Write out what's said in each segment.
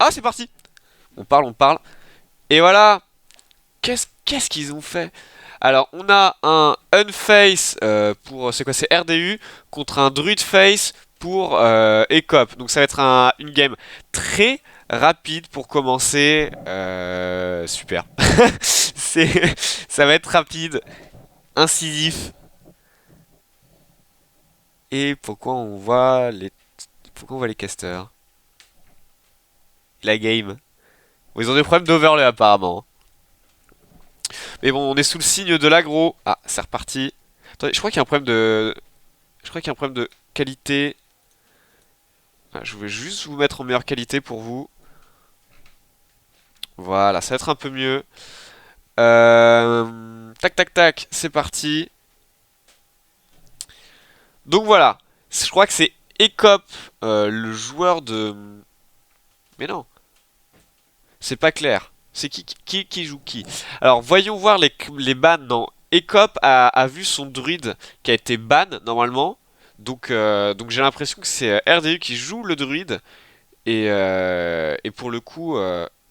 Ah, c'est parti. On parle, on parle. Et voilà. Qu'est-ce qu'ils ont fait? Alors, on a un Unface pour, c'est quoi, c'est RDU, contre un Druid Face pour Ecop. Donc ça va être une game très rapide pour commencer. Super. Ça va être rapide, incisif. Et pourquoi on voit les casters? La game. Bon, ils ont des problèmes d'overlay apparemment. Mais bon, on est sous le signe de l'aggro. Ah, c'est reparti. Attendez, je crois qu'il y a un problème de... Je crois qu'il y a un problème de qualité. Ah, je vais juste vous mettre en meilleure qualité pour vous. Voilà, ça va être un peu mieux. Tac, tac, tac, c'est parti. Donc voilà, je crois que c'est Ecop, le joueur de... Mais non, c'est pas clair. C'est qui joue qui? Alors, voyons voir les bans. Non, Ecop a vu son druide qui a été ban normalement. Donc j'ai l'impression que c'est RDU qui joue le druide. Et pour le coup,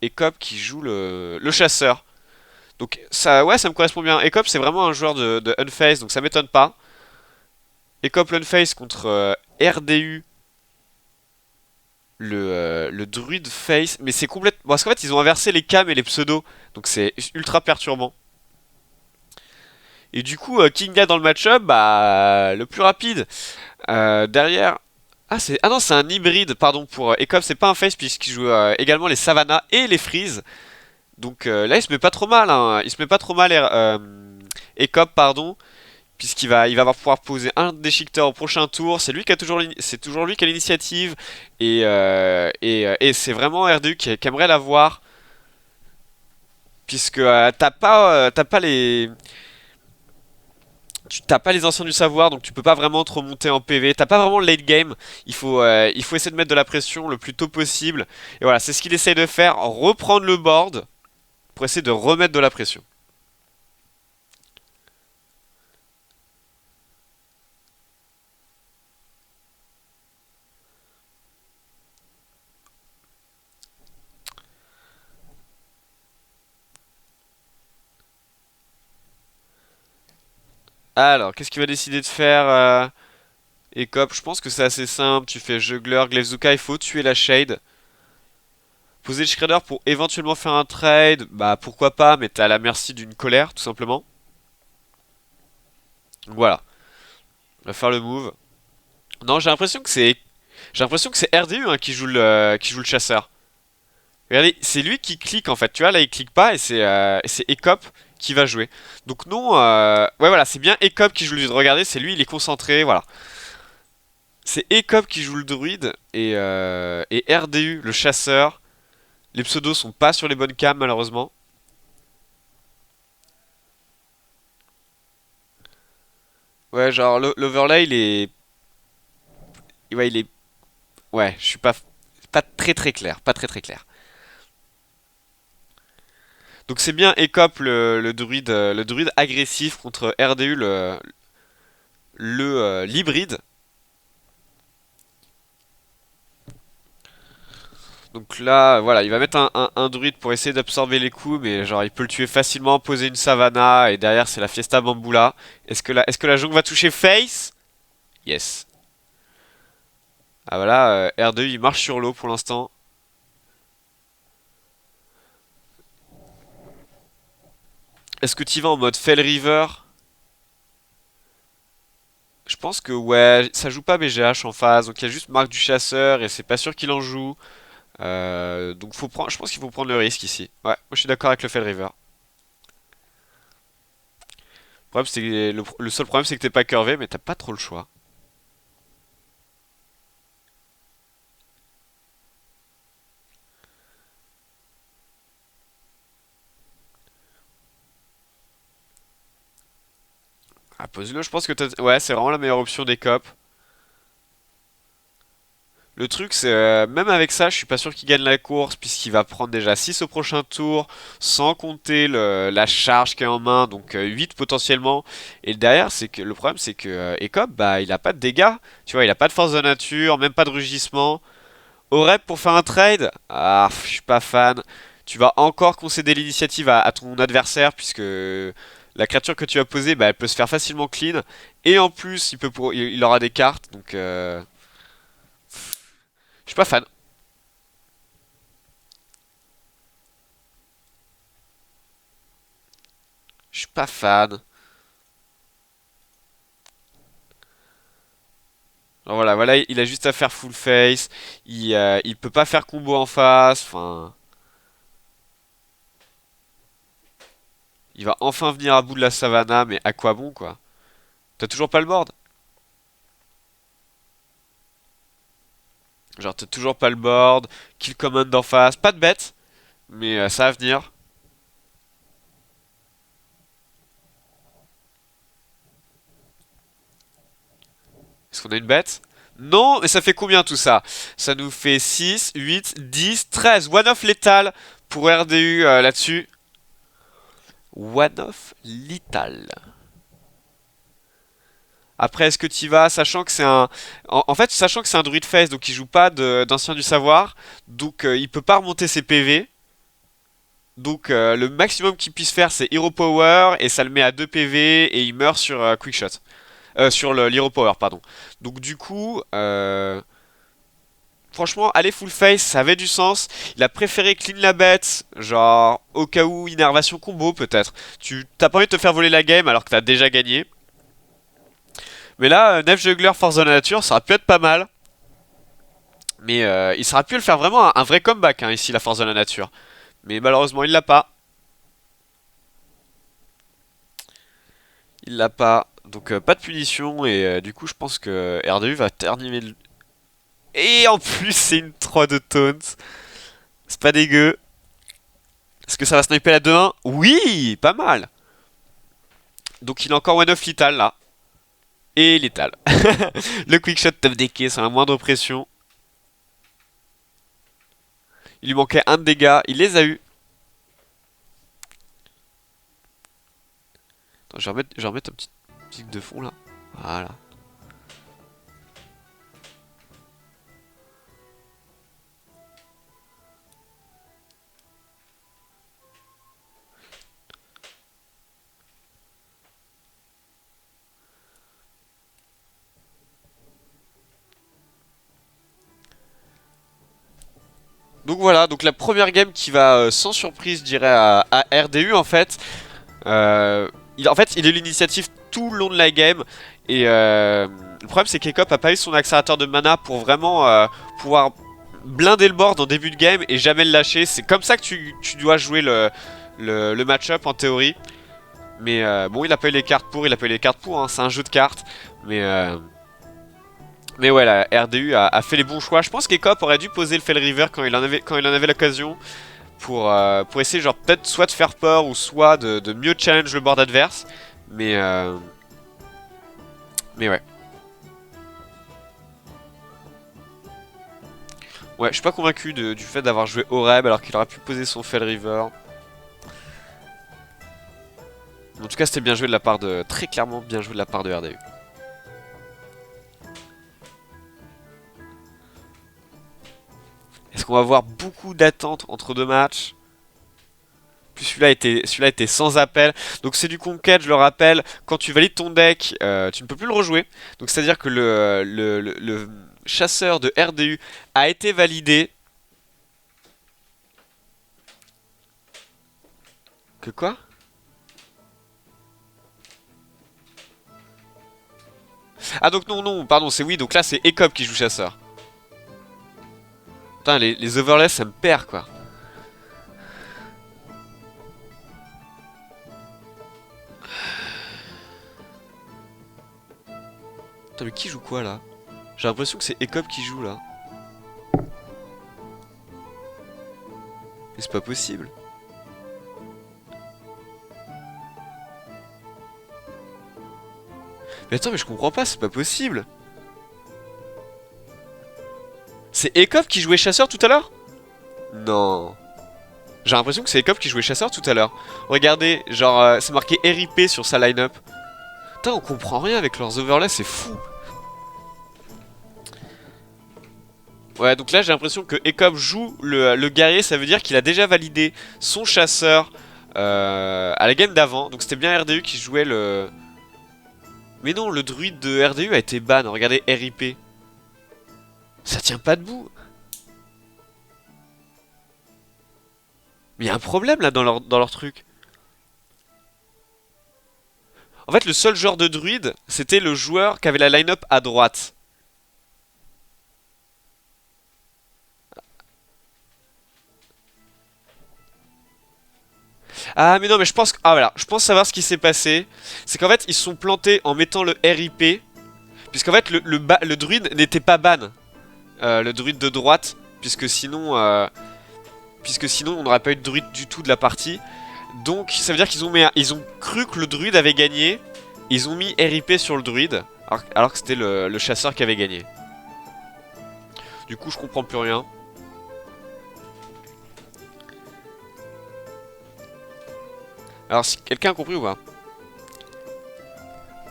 Ecop qui joue le chasseur. Donc ça, ouais, ça me correspond bien. Ecop, c'est vraiment un joueur de Unface, donc ça m'étonne pas. Ecop Unface contre RDU, le druid face. Mais c'est complètement... Bon, parce qu'en fait, ils ont inversé les cams et les pseudos. Donc c'est ultra perturbant. Et du coup, Kinga dans le match-up, bah, le plus rapide. Derrière... Ah non, c'est un hybride, pardon, pour Ecop, c'est pas un face puisqu'il joue également les Savannah et les Freeze. Donc là, il se met pas trop mal, hein. Il se met pas trop mal, Ecop, pardon, puisqu'il va avoir pouvoir poser un déchiqueteur au prochain tour. C'est toujours lui qui a l'initiative, et c'est vraiment RDU qui aimerait l'avoir, puisque t'as pas t'as pas les anciens du savoir, donc tu peux pas vraiment te remonter en PV. T'as pas vraiment le late game. Il faut essayer de mettre de la pression le plus tôt possible. Et voilà, c'est ce qu'il essaye de faire, reprendre le board pour essayer de remettre de la pression. Alors, qu'est-ce qu'il va décider de faire Ecop? Je pense que c'est assez simple. Tu fais juggler, Glaivezuka, il faut tuer la Shade. Poser le Shredder pour éventuellement faire un trade, bah pourquoi pas, mais t'es à la merci d'une colère, tout simplement. Donc voilà, on va faire le move. Non, j'ai l'impression que c'est RDU hein, qui joue le chasseur. Regardez, c'est lui qui clique en fait. Tu vois, là il clique pas et c'est Ecop qui va jouer. Donc non, ouais voilà, c'est bien Ecop qui joue le druide. Regardez, c'est lui, il est concentré, voilà. C'est Ecop qui joue le druide et RDU, le chasseur. Les pseudos sont pas sur les bonnes cams malheureusement. Ouais, genre l'overlay il est... Ouais, il est... Ouais, je suis pas très très clair, pas très très clair. Donc c'est bien Ecop le druide agressif contre RDU l'hybride. Donc là, voilà, il va mettre un druide pour essayer d'absorber les coups, mais genre il peut le tuer facilement, poser une savannah, et derrière c'est la Fiesta Bamboula. Est-ce que la jungle va toucher face? Yes. Ah voilà, R2 il marche sur l'eau pour l'instant. Est-ce que tu vas en mode Fell River? Je pense que ouais, ça joue pas BGH en phase, donc il y a juste Marc du Chasseur et c'est pas sûr qu'il en joue. Donc je pense qu'il faut prendre le risque ici. Ouais, moi je suis d'accord avec le Fell River. Le seul problème c'est que t'es pas curvé, mais t'as pas trop le choix. Ah, pose-le, je pense que ouais, c'est vraiment la meilleure option des cops. Le truc, c'est même avec ça, je suis pas sûr qu'il gagne la course puisqu'il va prendre déjà 6 au prochain tour, sans compter la charge qu'il a en main, donc 8 potentiellement. Et derrière, c'est que le problème, c'est que Ecop, bah, il a pas de dégâts, tu vois, il a pas de force de nature, même pas de rugissement. Au rep pour faire un trade? Ah, je suis pas fan. Tu vas encore concéder l'initiative à ton adversaire puisque la créature que tu as posée, bah, elle peut se faire facilement clean. Et en plus, il aura des cartes. Donc, je suis pas fan. Je suis pas fan. Alors voilà, voilà, il a juste à faire full face. Il peut pas faire combo en face. Enfin, il va enfin venir à bout de la savannah, mais à quoi bon, quoi? T'as toujours pas le board? Genre, t'as toujours pas le board. Kill command d'en face. Pas de bête, mais ça va venir. Est-ce qu'on a une bête? Non, mais ça fait combien tout ça? Ça nous fait 6, 8, 10, 13. One off létal pour RDU là-dessus. One off létal. Après, est-ce que tu vas, sachant que c'est un, en fait, sachant que c'est un druide face, donc il joue pas d'ancien du savoir, donc il peut pas remonter ses PV. Donc le maximum qu'il puisse faire, c'est Hero Power et ça le met à 2 PV et il meurt sur Quick Shot, sur l'Hero Power, pardon. Donc du coup, franchement, aller full face, ça avait du sens. Il a préféré clean la bête, genre au cas où innervation combo peut-être. Tu t'as pas envie de te faire voler la game alors que t'as déjà gagné. Mais là, Nef Juggler Force de la Nature, ça aurait pu être pas mal. Mais il sera pu le faire vraiment un vrai comeback hein, ici, la Force de la Nature. Mais malheureusement, il l'a pas. Il l'a pas. Donc pas de punition et du coup je pense que RDU va terminer le... Et en plus c'est une 3 de taunt. C'est pas dégueu. Est-ce que ça va sniper la 2-1? Oui, pas mal. Donc il a encore one off létal là. Et létal. Le quickshot top decké sans la moindre pression. Il lui manquait un de dégâts, il les a eu. Attends, je vais remettre un petit musique de fond là. Voilà. Donc voilà, donc la première game qui va sans surprise, je dirais, à RDU en fait. En fait, il a eu l'initiative tout le long de la game. Et le problème, c'est qu'Ekop a pas eu son accélérateur de mana pour vraiment pouvoir blinder le board en début de game et jamais le lâcher. C'est comme ça que tu dois jouer le match-up en théorie. Mais bon, il a pas eu les cartes pour, hein, c'est un jeu de cartes. Mais, euh, mais ouais, la RDU a fait les bons choix. Je pense qu'Ekop aurait dû poser le Fell River quand il en avait l'occasion pour essayer genre peut-être soit de faire peur ou soit de mieux challenge le board adverse. Mais, euh, mais ouais. Ouais, je suis pas convaincu du fait d'avoir joué Oreb alors qu'il aurait pu poser son Fell River. En tout cas, c'était bien joué de la part de... Très clairement bien joué de la part de RDU. Est-ce qu'on va voir beaucoup d'attentes entre deux matchs? Puis celui-là était sans appel. Donc c'est du conquête, je le rappelle. Quand tu valides ton deck, tu ne peux plus le rejouer. Donc c'est-à-dire que le chasseur de RDU a été validé. Que quoi? Ah donc non, non, pardon, c'est oui. Donc là c'est Ekop qui joue chasseur. Putain, les overlays ça me perd quoi. Putain mais qui joue quoi là? J'ai l'impression que c'est Ekop qui joue là. Mais c'est pas possible. Mais attends, mais je comprends pas, c'est pas possible. C'est Ekop qui jouait chasseur tout à l'heure? Non. J'ai l'impression que c'est Ekop qui jouait chasseur tout à l'heure. Regardez, genre, c'est marqué RIP sur sa line-up. Putain, on comprend rien avec leurs overlays, c'est fou. Ouais, donc là j'ai l'impression que Ekop joue le guerrier, ça veut dire qu'il a déjà validé son chasseur à la game d'avant. Donc c'était bien RDU qui jouait le... Mais non, le druide de RDU a été ban, regardez RIP. Ça tient pas debout. Mais il y a un problème là dans leur truc. En fait, le seul joueur de druide, c'était le joueur qui avait la line-up à droite. Ah mais non mais je pense ah voilà, je pense savoir ce qui s'est passé. C'est qu'en fait ils se sont plantés en mettant le RIP. Puisqu'en fait le druide n'était pas ban. Le druide de droite. Puisque sinon on n'aurait pas eu de druide du tout de la partie. Donc ça veut dire ils ont cru que le druide avait gagné. Ils ont mis RIP sur le druide. Alors que c'était le chasseur qui avait gagné. Du coup je comprends plus rien. Alors si quelqu'un a compris ou pas?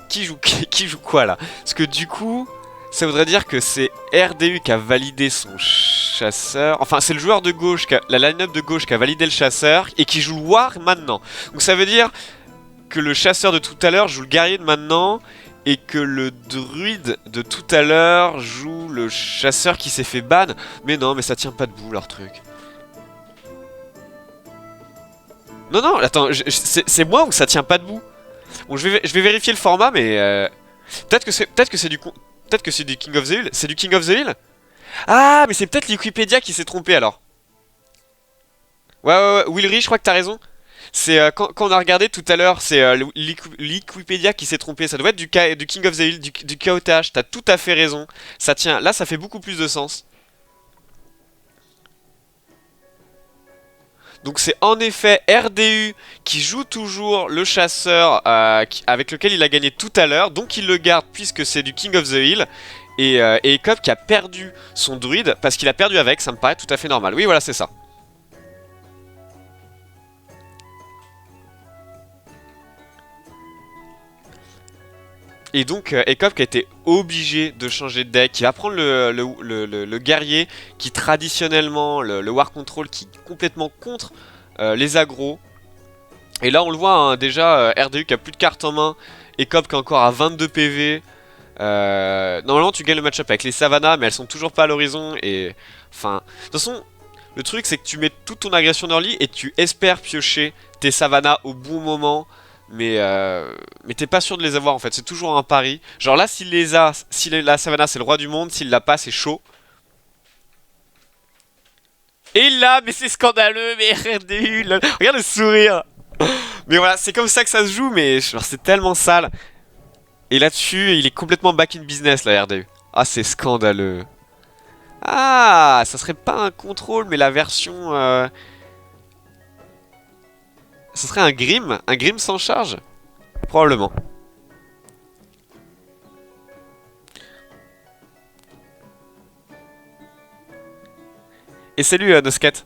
Qui joue quoi là? Parce que du coup, ça voudrait dire que c'est RDU qui a validé son chasseur. Enfin, c'est le joueur de gauche, la line-up de gauche qui a validé le chasseur et qui joue le War maintenant. Donc ça veut dire que le chasseur de tout à l'heure joue le guerrier de maintenant et que le druide de tout à l'heure joue le chasseur qui s'est fait ban. Mais non, mais ça tient pas debout leur truc. Non, non, attends, c'est moi ou ça tient pas debout? Bon, je vais vérifier le format, mais peut-être que c'est du King of the Hill. C'est du King of the Hill? Ah, mais c'est peut-être Wikipédia qui s'est trompé alors. Ouais, Willry, je crois que t'as raison. C'est quand on a regardé tout à l'heure, c'est Wikipédia qui s'est trompé. Ça doit être du King of the Hill, du KOTH. T'as tout à fait raison. Ça tient. Là, ça fait beaucoup plus de sens. Donc c'est en effet RDU qui joue toujours le chasseur avec lequel il a gagné tout à l'heure. Donc il le garde puisque c'est du King of the Hill. Et Ekop qui a perdu son druide parce qu'il a perdu avec, ça me paraît tout à fait normal. Oui voilà c'est ça. Et donc Ekop qui a été obligé de changer de deck. Il va prendre le guerrier qui traditionnellement, le War Control qui est complètement contre les agros. Et là on le voit hein, déjà RDU qui a plus de cartes en main. Ekop qui est encore à 22 PV. Normalement tu gagnes le match-up avec les Savannah mais elles sont toujours pas à l'horizon. Et enfin, de toute façon le truc c'est que tu mets toute ton agression early et tu espères piocher tes Savannah au bon moment. Mais t'es pas sûr de les avoir en fait, c'est toujours un pari. Genre là, s'il les a, si la Savannah c'est le roi du monde, s'il l'a pas, c'est chaud. Et là, mais c'est scandaleux, mais RDU, là. Regarde le sourire. Mais voilà, c'est comme ça que ça se joue, mais genre c'est tellement sale. Et là-dessus, il est complètement back in business, la RDU. Ah, c'est scandaleux. Ah, ça serait pas un contrôle, mais la version... Ça serait un Grim sans charge? Probablement. Et salut Noscat.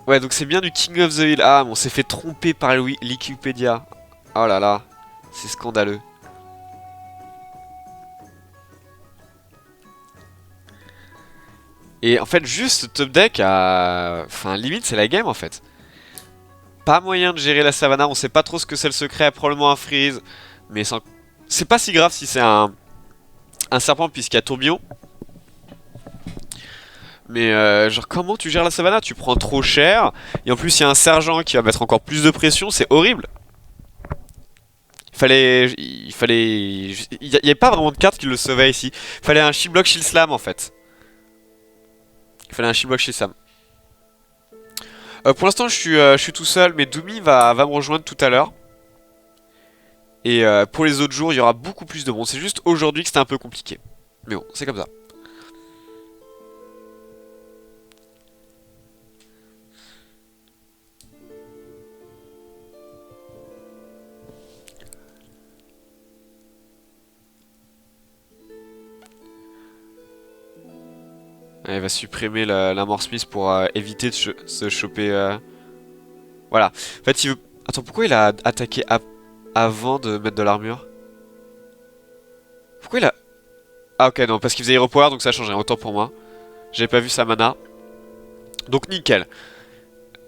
Ouais, donc c'est bien du King of the Hill. Ah, mais on s'est fait tromper par Wikipédia. Oh là là, c'est scandaleux. Et en fait, juste top deck à... Enfin, limite, c'est la game en fait. Pas moyen de gérer la Savannah, on sait pas trop ce que c'est le secret, probablement un freeze. Mais c'est pas si grave si c'est un serpent puisqu'il y a tourbillon. Mais genre comment tu gères la Savannah? Tu prends trop cher. Et en plus il y a un sergent qui va mettre encore plus de pression, c'est horrible. Il y avait pas vraiment de carte qui le sauvait ici. Il fallait un shield block shield slam en fait. Il fallait un shield block shield slam. Pour l'instant je suis tout seul, mais Doomy va me rejoindre tout à l'heure. Et pour les autres jours il y aura beaucoup plus de monde. C'est juste aujourd'hui que c'était un peu compliqué. Mais bon, c'est comme ça. Elle va supprimer la Mort Smith pour éviter de se choper... Voilà. En fait, il veut... Attends, pourquoi il a attaqué avant de mettre de l'armure. Pourquoi il a... Ah ok, non, parce qu'il faisait Hero Power, donc ça a changé, autant pour moi. J'avais pas vu sa mana. Donc nickel.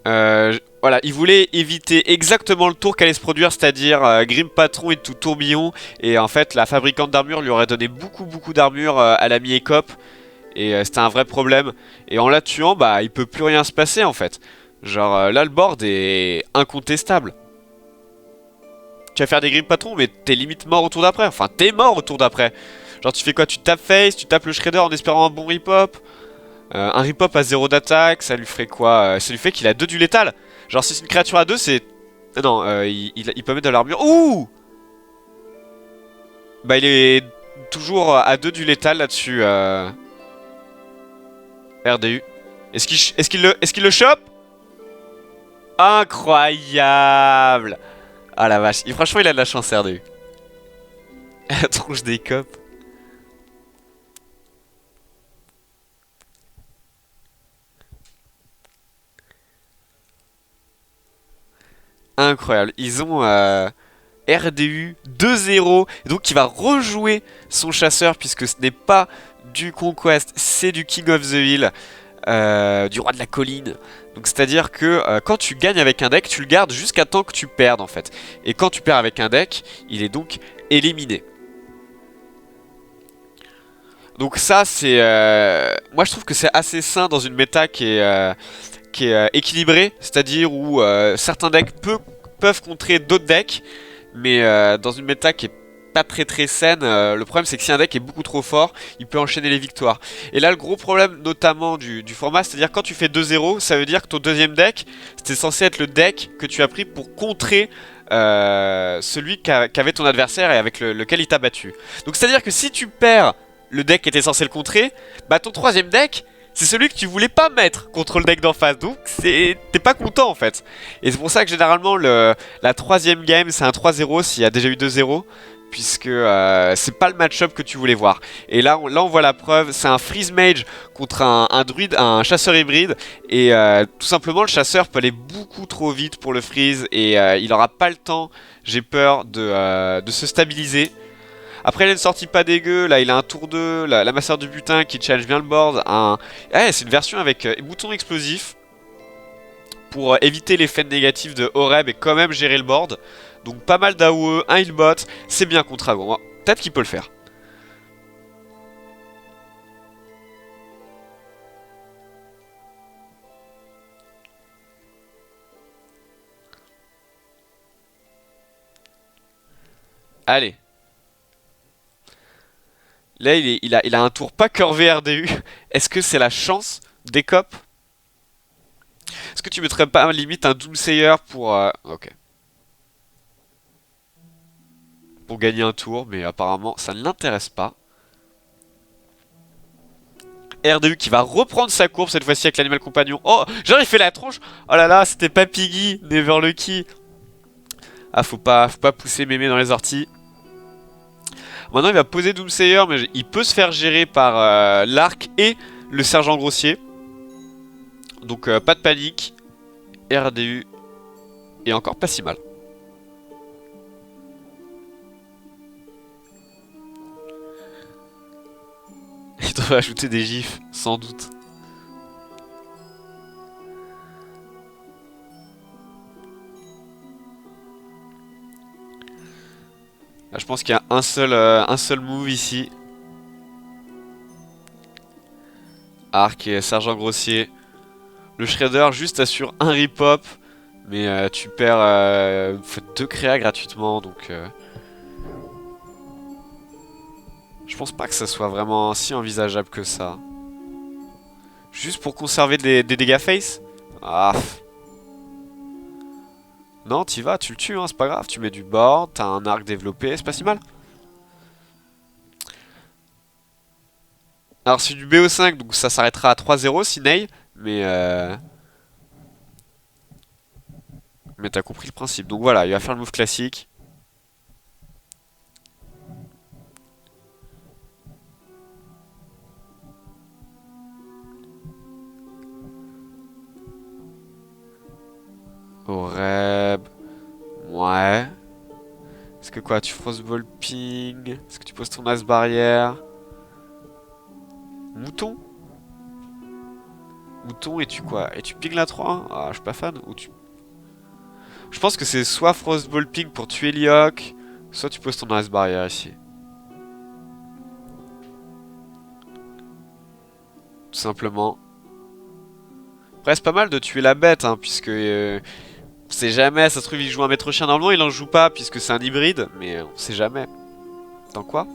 Voilà, il voulait éviter exactement le tour qu'allait se produire, c'est-à-dire Grim Patron et tout tourbillon. Et en fait, la fabricante d'armure lui aurait donné beaucoup d'armure à la mi-écope. Et c'était un vrai problème. Et en la tuant, bah, il peut plus rien se passer en fait. Genre là, le board est incontestable. Tu vas faire des Grim Patron, mais t'es limite mort au tour d'après. Enfin, t'es mort au tour d'après. Genre, tu fais quoi? Tu tapes face, tu tapes le Shredder en espérant un bon rip-hop. Un rip-hop à 0 d'attaque, ça lui ferait quoi? Ça lui fait qu'il a 2 du létal. Genre si c'est une créature à 2, c'est... Non, il peut mettre de l'armure. Ouh! Bah il est toujours à 2 du létal là-dessus. RDU. Est-ce qu'il le chope? Incroyable! Ah la vache. Franchement il a de la chance RDU. La tronche des copes. Incroyable. Ils ont RDU 2-0. Donc il va rejouer son chasseur puisque ce n'est pas du Conquest, c'est du King of the Hill, du roi de la colline. Donc c'est à dire que quand tu gagnes avec un deck, tu le gardes jusqu'à temps que tu perdes en fait. Et quand tu perds avec un deck, il est donc éliminé. Donc ça c'est... Moi je trouve que c'est assez sain dans une méta qui est équilibrée. C'est-à-dire où certains decks peuvent contrer d'autres decks. Mais dans une méta qui est pas très saine, le problème c'est que si un deck est beaucoup trop fort, il peut enchaîner les victoires. Et là le gros problème notamment du format, c'est-à-dire quand tu fais 2-0, ça veut dire que ton deuxième deck, c'était censé être le deck que tu as pris pour contrer celui qu'avait ton adversaire et avec lequel il t'a battu. Donc c'est-à-dire que si tu perds le deck qui était censé le contrer, bah ton troisième deck, c'est celui que tu voulais pas mettre contre le deck d'en face. Donc t'es pas content en fait. Et c'est pour ça que généralement la troisième game c'est un 3-0 s'il y a déjà eu 2-0. Puisque c'est pas le match-up que tu voulais voir. Et là on voit la preuve, c'est un freeze mage contre un druide, un chasseur hybride. Et tout simplement le chasseur peut aller beaucoup trop vite pour le freeze. Et il aura pas le temps, j'ai peur, de se stabiliser. Après, il a une sortie pas dégueu. Là, il a un tour 2, la masseur du butin qui challenge bien le board. C'est une version avec bouton explosif pour éviter l'effet négatif de Oreb et quand même gérer le board. Donc, pas mal d'AOE, un healbot. C'est bien contre Agon. Peut-être qu'il peut le faire. Allez. Là, il a un tour pas curvé RDU. Est-ce que c'est la chance des copes? Est-ce que tu mettrais pas limite un Doomsayer pour... Ok. Pour gagner un tour, mais apparemment ça ne l'intéresse pas. RDU qui va reprendre sa courbe cette fois-ci avec l'animal compagnon. Oh, genre il fait la tronche. Oh là là, c'était pas Piggy, Never Lucky. Ah, faut pas pousser mémé dans les orties. Maintenant il va poser Doomsayer, mais il peut se faire gérer par l'arc et le sergent grossier. Donc pas de panique. RDU est encore pas si mal. Il devrait ajouter des gifs, sans doute. Là, je pense qu'il y a un seul move ici. Arc et sergent grossier. Le Shredder juste assure un rip-hop. Mais tu perds 2 créas gratuitement. Donc je pense pas que ça soit vraiment si envisageable que ça. Juste pour conserver des dégâts face. Ah. Non, t'y vas, tu le tues, hein, c'est pas grave. Tu mets du board, t'as un arc développé, c'est pas si mal. Alors c'est du BO5, donc ça s'arrêtera à 3-0 si Ney. Mais t'as compris le principe. Donc voilà, il va faire le move classique. Oreb. Ouais. Est-ce que quoi, tu frostball ping? Est-ce que tu poses ton as barrière? Mouton? Mouton et tu quoi? Et tu ping la 3? Ah, je suis pas fan. Ou tu... Je pense que c'est soit frostball ping pour tuer Lyok, soit tu poses ton as barrière ici. Tout simplement. Après, c'est pas mal de tuer la bête, hein, puisque... on sait jamais, ça se trouve il joue un maître chien. Normalement il en joue pas, puisque c'est un hybride, mais on sait jamais. Dans quoi?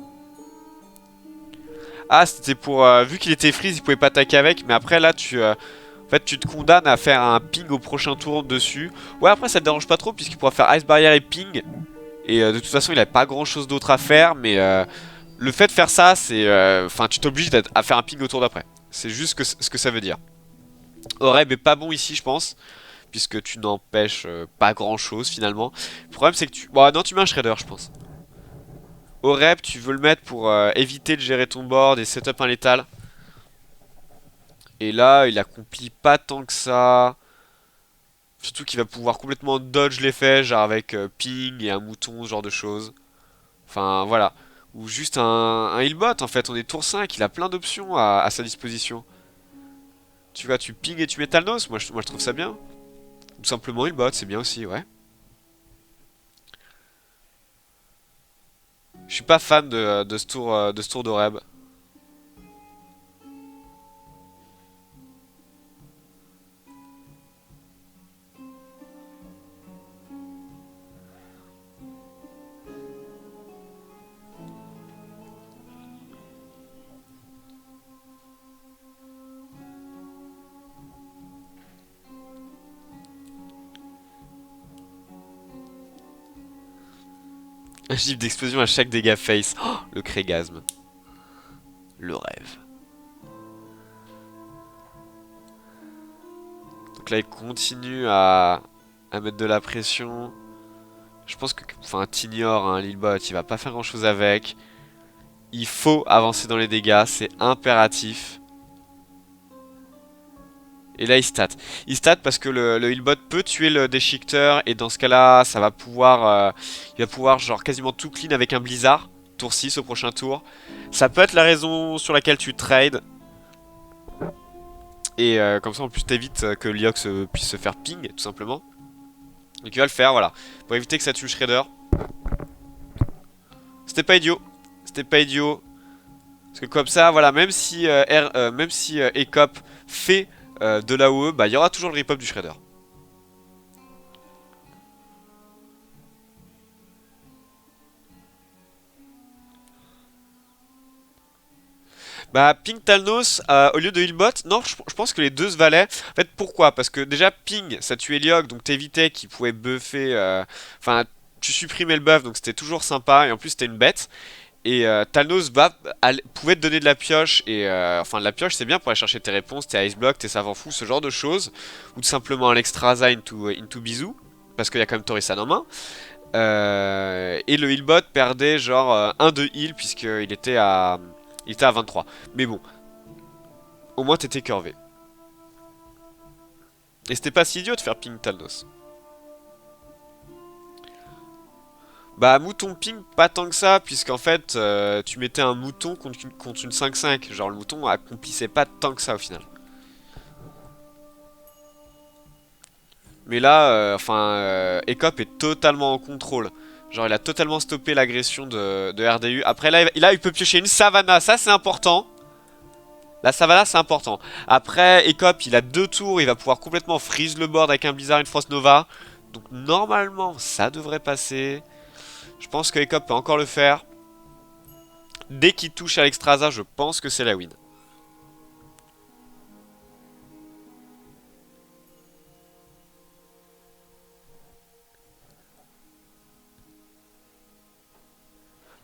Ah, c'était pour... vu qu'il était freeze, il pouvait pas attaquer avec, mais après là, en fait, tu te condamnes à faire un ping au prochain tour dessus. Ouais, après ça te dérange pas trop, puisqu'il pourra faire ice barrière et ping. Et de toute façon, il avait pas grand chose d'autre à faire, mais le fait de faire ça, c'est... Enfin, tu t'obliges à faire un ping au tour d'après. C'est juste ce que ça veut dire. Oreb est pas bon ici, je pense, puisque tu n'empêches pas grand chose finalement. Le problème, c'est que tu... Bon, non, tu mets un shredder, je pense. Oreb, tu veux le mettre pour éviter de gérer ton board et setup un létal. Et là, il accomplit pas tant que ça. Surtout qu'il va pouvoir complètement dodge l'effet, genre avec ping et un mouton, ce genre de choses. Enfin, voilà. Ou juste un healbot, en fait. On est tour 5, il a plein d'options à sa disposition. Tu vois, tu ping et tu mets Talnos, moi je trouve ça bien. Ou simplement healbot, c'est bien aussi, ouais. Je suis pas fan de ce tour d'Oreb. Un gif d'explosion à chaque dégât face. Oh, le crégasme. Le rêve. Donc là, il continue à mettre de la pression. Je pense que, enfin, t'ignores, hein, Lilbot, il va pas faire grand chose avec. Il faut avancer dans les dégâts, c'est impératif. Et là, il stat. Il stat parce que le healbot peut tuer le déchiqueteur. Et dans ce cas-là, ça va pouvoir... il va pouvoir, genre, quasiment tout clean avec un blizzard. Tour 6 au prochain tour. Ça peut être la raison sur laquelle tu trades. Et comme ça, en plus, t'évites que Lyox puisse se faire ping, tout simplement. Donc il va le faire, voilà. Pour éviter que ça tue Shredder. C'était pas idiot. C'était pas idiot. Parce que comme ça, voilà, même si, Ecop fait de l'AOE, bah il y aura toujours le rip-up du Shredder. Bah, Ping Talnos au lieu de Healbot, non, je pense que les deux se valaient. En fait, pourquoi? Parce que déjà, Ping, ça tuait Lyok, donc t'évitais qu'il pouvait buffer. Enfin, tu supprimais le buff, donc c'était toujours sympa, et en plus, c'était une bête. Et Talnos pouvait te donner de la pioche, et enfin, de la pioche, c'est bien pour aller chercher tes réponses, tes Ice Block, tes savants fous, ce genre de choses. Ou tout simplement un Extraza into Bisou, parce qu'il y a quand même Torisan en main. Et le healbot perdait genre 1 de heal, puisqu'il était à. Il était à 23. Mais bon, au moins t'étais curvé. Et c'était pas si idiot de faire ping Talnos. Bah mouton ping pas tant que ça, puisqu'en fait tu mettais un mouton contre une 5-5. Genre le mouton accomplissait pas tant que ça au final. Mais là, Ecop est totalement en contrôle. Genre il a totalement stoppé l'agression de RDU. Après là, il peut piocher une Savannah, ça c'est important. La Savannah c'est important. Après, Ecop il a 2 tours, il va pouvoir complètement freeze le board avec un Blizzard et une Frost Nova. Donc normalement ça devrait passer. Je pense que Ecop peut encore le faire. Dès qu'il touche à l'Extrasa, je pense que c'est la win.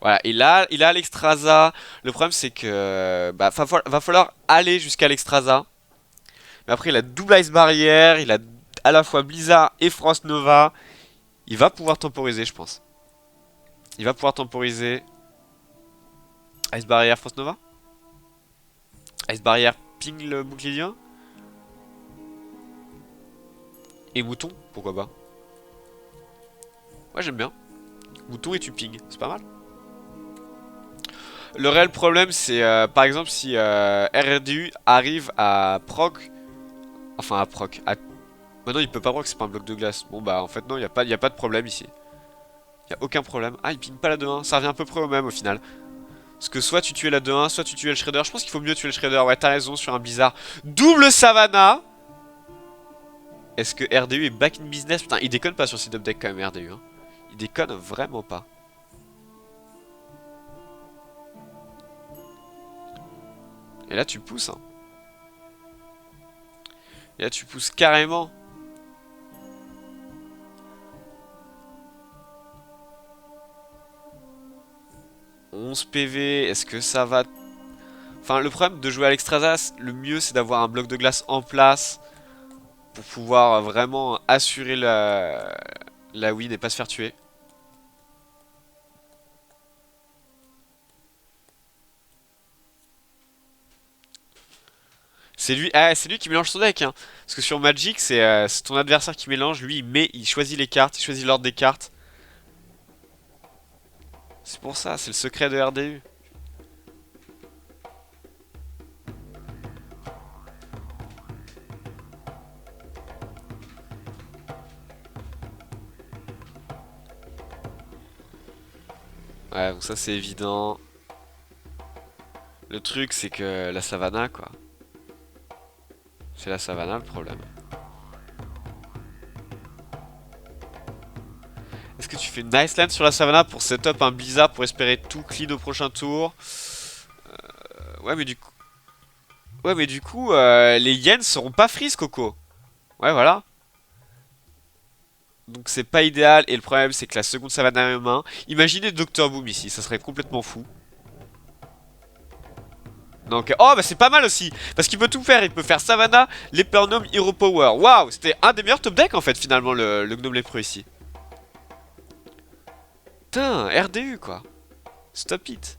Voilà, et là, il a l'Extrasa. Le problème c'est que bah, va falloir aller jusqu'à l'Extrasa. Mais après il a double Ice Barrière, il a à la fois Blizzard et Frost Nova. Il va pouvoir temporiser, je pense. Il va pouvoir temporiser. Ice Barrière, Frost Nova. Ice Barrière, ping le bouclier. Et Mouton, pourquoi pas. Ouais, j'aime bien. bouton et tu ping. C'est pas mal. Le réel problème, c'est par exemple si RRDU arrive à proc. Enfin, à proc. Maintenant, il peut pas proc, c'est pas un bloc de glace. Bon, bah, en fait, non, y a pas de problème ici. Y a aucun problème. Ah, il ping pas la 2-1. Ça revient à peu près au même au final. Parce que soit tu tuais la 2-1, soit tu tuais le Shredder. Je pense qu'il faut mieux tuer le Shredder. Ouais, t'as raison sur un Blizzard. Double Savannah. Est-ce que RDU est back in business? Putain, il déconne pas sur ses updecks quand même, RDU. Hein. Il déconne vraiment pas. Et là, tu pousses. Hein. Et là, tu pousses carrément. « 11 PV, est-ce que ça va... » Enfin, le problème de jouer à l'Extrazas, le mieux c'est d'avoir un bloc de glace en place pour pouvoir vraiment assurer la win et pas se faire tuer. C'est lui, ah, c'est lui qui mélange son deck, hein. Parce que sur Magic, c'est ton adversaire qui mélange, lui il choisit les cartes, il choisit l'ordre des cartes. C'est pour ça, c'est le secret de RDU. Ouais, donc ça c'est évident. Le truc c'est que la Savannah quoi. C'est la Savannah le problème. Est-ce que tu fais nice land sur la Savannah pour setup un Blizzard pour espérer tout clean au prochain tour? Ouais mais du coup... Ouais mais du coup les Yens seront pas freeze Coco. Ouais voilà. Donc c'est pas idéal et le problème c'est que la seconde Savannah est main. Imaginez Dr Boom ici, ça serait complètement fou. Donc, oh bah c'est pas mal aussi. Parce qu'il peut tout faire, il peut faire Savannah, Gnome, Hero Power. Waouh, c'était un des meilleurs top decks en fait finalement le Gnome lépreux ici. Putain, RDU quoi. Stop it.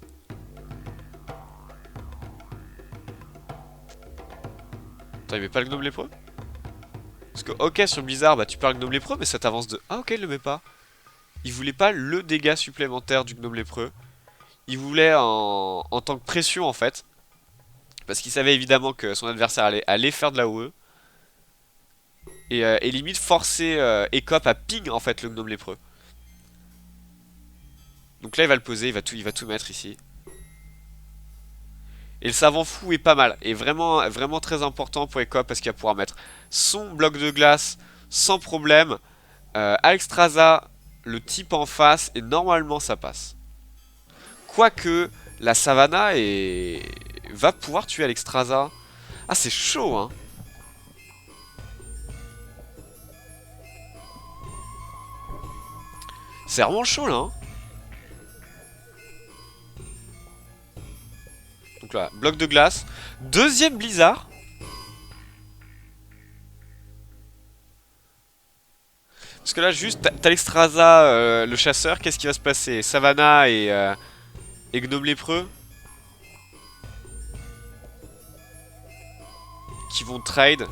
Attends, il met pas le Gnome lépreux? Parce que ok sur Blizzard, bah tu perds le Gnome lépreux mais ça t'avance de... Ah ok, il le met pas. Il voulait pas le dégât supplémentaire du Gnome lépreux. Il voulait en tant que pression en fait. Parce qu'il savait évidemment que son adversaire allait faire de la OE. Et limite forcer Ecop à ping en fait le Gnome lépreux. Donc là il va le poser, il va tout mettre ici. Et le savant fou est pas mal. Et vraiment, vraiment très important pour Ecop parce qu'il va pouvoir mettre son bloc de glace sans problème. Alexstrasza, le type en face. Et normalement ça passe. Quoique la Savannah va pouvoir tuer Alexstrasza. Ah c'est chaud hein. C'est vraiment chaud là hein. Donc là, bloc de glace. Deuxième Blizzard. Parce que là, juste, t'as l'Exstrasza, le chasseur, qu'est-ce qui va se passer? Savannah et Gnome lépreux qui vont trade.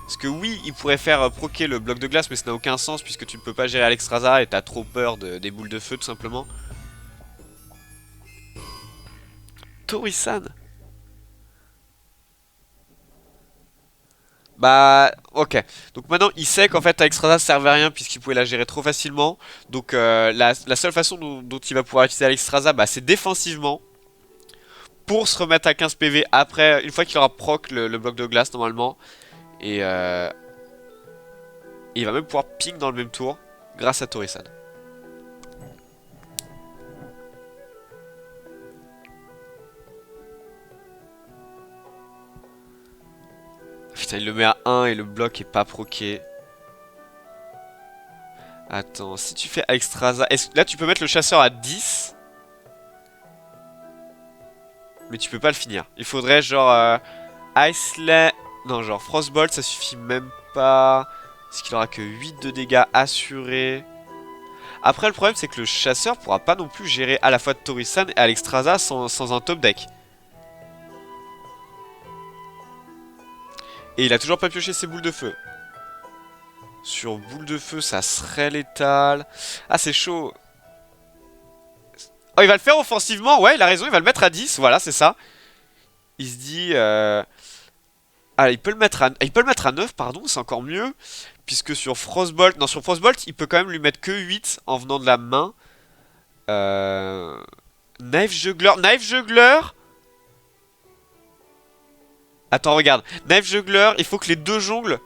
Parce que oui, ils pourraient faire proquer le bloc de glace, mais ça n'a aucun sens puisque tu ne peux pas gérer Alexstrasza et t'as trop peur des boules de feu tout simplement. Tori-san. Bah, ok. Donc maintenant, il sait qu'en fait, Alexstrasza servait à rien puisqu'il pouvait la gérer trop facilement. Donc la seule façon dont il va pouvoir utiliser Alexstrasza, bah, c'est défensivement. Pour se remettre à 15 PV après, une fois qu'il aura proc le bloc de glace normalement. Et il va même pouvoir ping dans le même tour grâce à Tori-san. Putain, il le met à 1 et le bloc est pas proqué. Attends, si tu fais Alexstrasza... Là, tu peux mettre le chasseur à 10. Mais tu peux pas le finir. Il faudrait genre... Iceland... Non, genre Frostbolt, ça suffit même pas. Parce qu'il aura que 8 de dégâts assurés. Après, le problème, c'est que le chasseur pourra pas non plus gérer à la fois Tori-san et Alexstrasza sans un top deck. Et il a toujours pas pioché ses boules de feu. Sur boule de feu, ça serait létal. Ah, c'est chaud. Oh, il va le faire offensivement. Ouais, il a raison, il va le mettre à 10. Voilà, c'est ça. Il se dit... Ah, il peut le mettre à 9, pardon, c'est encore mieux. Puisque sur Frostbolt... Non, sur Frostbolt, il peut quand même lui mettre que 8 en venant de la main. Knife Juggler. Knife Juggler. Attends, regarde. Knife Juggler, il faut que les deux jongles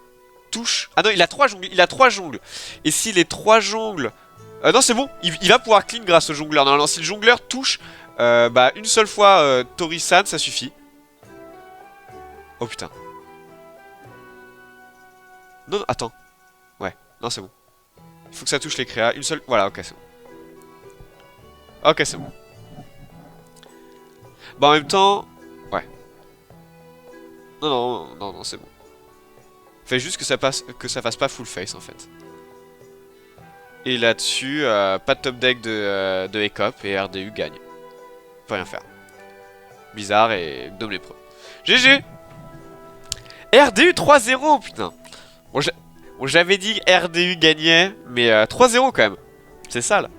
touchent. Ah non, il a 3 jongles. Il a 3 jongles. Et si les 3 jongles... non, c'est bon. Il va pouvoir clean grâce au jongleur. Non, si le jongleur touche bah, une seule fois Tori-san, ça suffit. Oh putain. Non, non, attends. Ouais, non, c'est bon. Il faut que ça touche les créas. Une seule... Voilà, ok, c'est bon. Ok, c'est bon. Bah, en même temps... Ouais. Non, c'est bon. Fait juste que ça fasse pas full face, en fait. Et là-dessus, pas de top deck de Ecop et RDU gagne. Peut rien faire. Bizarre et Dôme lépreux. GG. RDU 3-0, putain. Bon, j'avais dit RDU gagnait, mais 3-0 quand même. C'est ça, là.